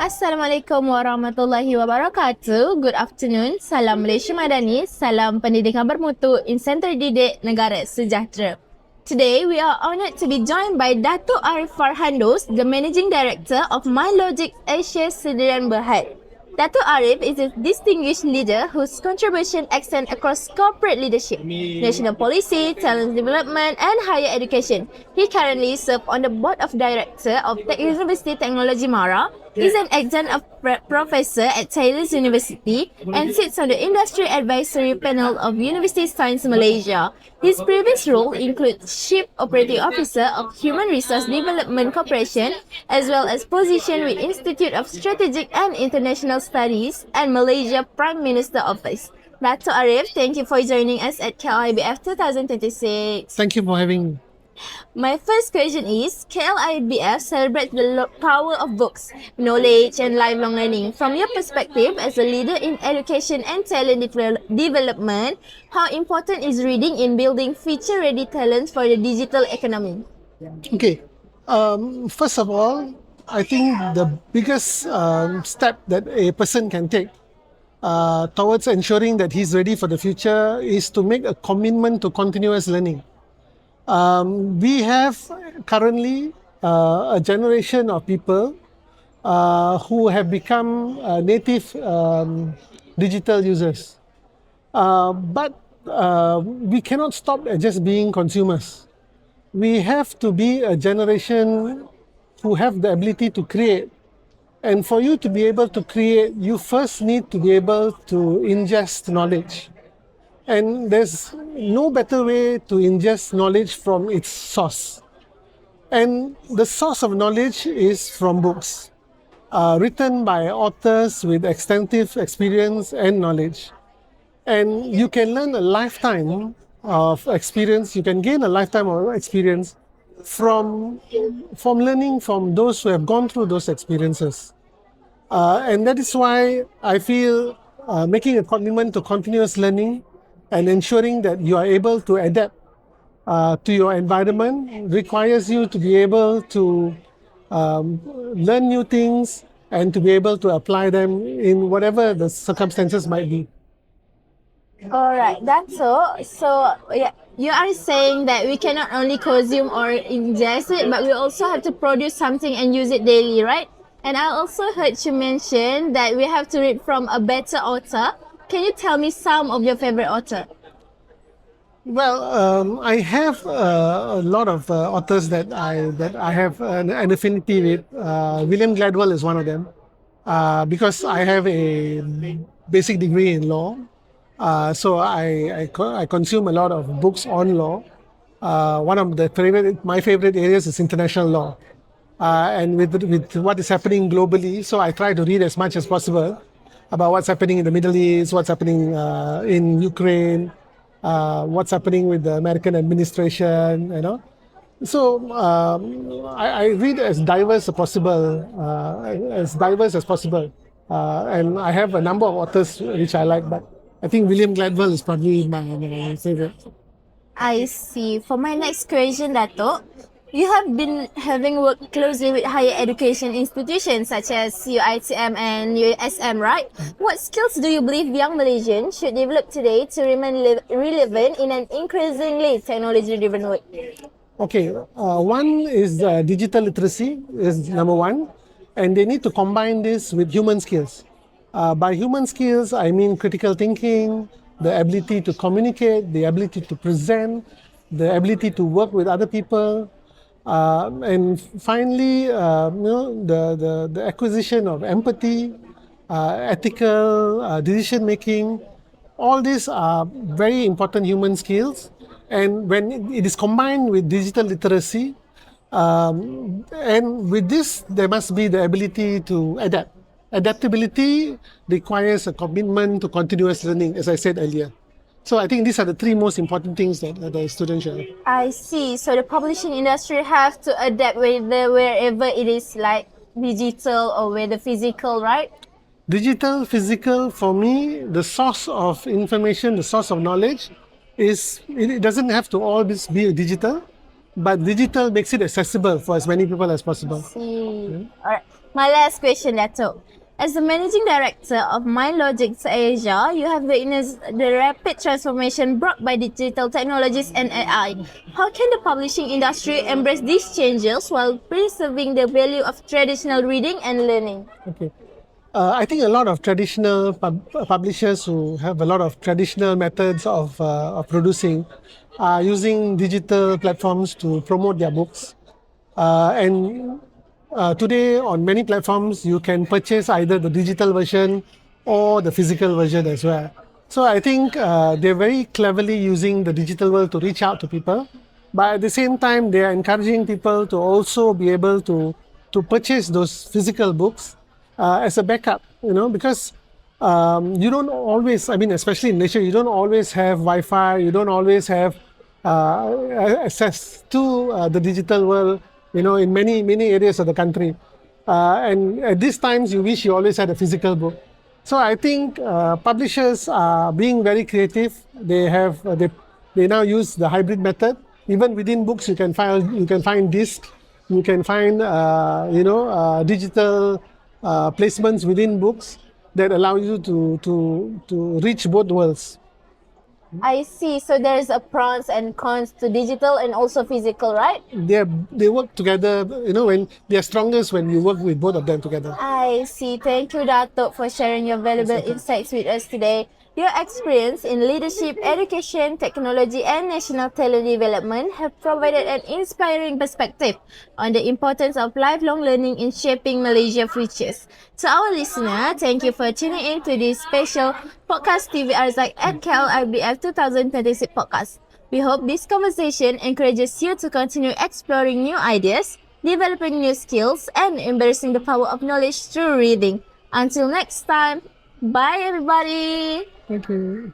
Assalamualaikum warahmatullahi wabarakatuh. Good afternoon. Salam Malaysia Madani. Salam pendidikan bermutu. Insan terdidik negara sejahtera. Today, we are honoured to be joined by Datuk Ariff Farhan, the Managing Director of Mindlogic Asia Sdn Bhd. Datuk Ariff is a distinguished leader whose contribution extend across corporate leadership, national policy, talent development and higher education. He currently serves on the board of director of Tech University Technology Mara. He's an adjunct of professor at Taylor's University and sits on the Industry Advisory Panel of University Science Malaysia. His previous role includes Chief Operating Officer of Human Resource Development Corporation, as well as position with Institute of Strategic and International Studies and Malaysia Prime Minister Office. Datuk Ariff, thank you for joining us at KLIBF 2026. Thank you for having me. My first question is, KLIBF celebrates the power of books, knowledge and lifelong learning. From your perspective as a leader in education and talent development, how important is reading in building future-ready talents for the digital economy? Okay, first of all, I think the biggest step that a person can take towards ensuring that he's ready for the future is to make a commitment to continuous learning. We have currently a generation of people who have become native digital users. But we cannot stop at just being consumers. We have to be a generation who have the ability to create. And for you to be able to create, you first need to be able to ingest knowledge. And there's no better way to ingest knowledge from its source. And the source of knowledge is from books, written by authors with extensive experience and knowledge. And you can learn a lifetime of experience, you can gain a lifetime of experience from learning from those who have gone through those experiences. And that is why I feel making a commitment to continuous learning and ensuring that you are able to adapt to your environment requires you to be able to learn new things and to be able to apply them in whatever the circumstances might be. Alright, that's all. So, yeah, you are saying that we cannot only consume or ingest it, but we also have to produce something and use it daily, right? And I also heard you mention that we have to read from a better author. Can you tell me some of your favorite author? Well, I have a lot of authors that I have an affinity with. William Gladwell is one of them, because I have a basic degree in law. So I consume a lot of books on law. One of my favorite areas is international law, and with what is happening globally. So I try to read as much as possible about what's happening in the Middle East, what's happening in Ukraine, what's happening with the American administration, you know. So I read as diverse as possible, and I have a number of authors which I like, but I think William Gladwell is probably my favorite. I see. For my next question, Datuk, you have been having worked closely with higher education institutions such as UiTM and USM, right? What skills do you believe young Malaysians should develop today to remain relevant in an increasingly technology-driven world? Okay, one is digital literacy is number one, and they need to combine this with human skills. By human skills, I mean critical thinking, the ability to communicate, the ability to present, the ability to work with other people. And finally, the acquisition of empathy, ethical decision making. All these are very important human skills, and when it is combined with digital literacy, and with this, there must be the ability to adapt. Adaptability requires a commitment to continuous learning, as I said earlier. So I think these are the three most important things that the students should have. I see. So the publishing industry have to adapt wherever it is, like digital or whether physical, right? Digital, physical, for me, the source of information, the source of knowledge it doesn't have to always be digital, but digital makes it accessible for as many people as possible. See. Alright. My last question, Datuk. As the managing director of Mindlogic Asia, you have witnessed the rapid transformation brought by digital technologies and AI. How can the publishing industry embrace these changes while preserving the value of traditional reading and learning? Okay. I think a lot of traditional publishers who have a lot of traditional methods of producing are using digital platforms to promote their books. And today on many platforms, you can purchase either the digital version or the physical version as well. So I think they're very cleverly using the digital world to reach out to people. But at the same time, they are encouraging people to also be able to purchase those physical books as a backup, because you don't always, I mean, especially in Malaysia, you don't always have Wi-Fi, you don't always have access to the digital world, in many areas of the country. And at these times, you wish you always had a physical book. So I think publishers are being very creative. They now use the hybrid method. Even within books, you can find disc, you can find digital placements within books that allow you to reach both worlds. I see. So there's a pros and cons to digital and also physical, right? They work together. When they are strongest when you work with both of them together. I see. Thank you, Datuk, for sharing your valuable insights with us today. Your experience in leadership, education, technology, and national talent development have provided an inspiring perspective on the importance of lifelong learning in shaping Malaysia's futures. To our listener, thank you for tuning in to this special podcast TVRZ at KLIBF 2026 podcast. We hope this conversation encourages you to continue exploring new ideas, developing new skills, and embracing the power of knowledge through reading. Until next time, bye everybody! Thank you.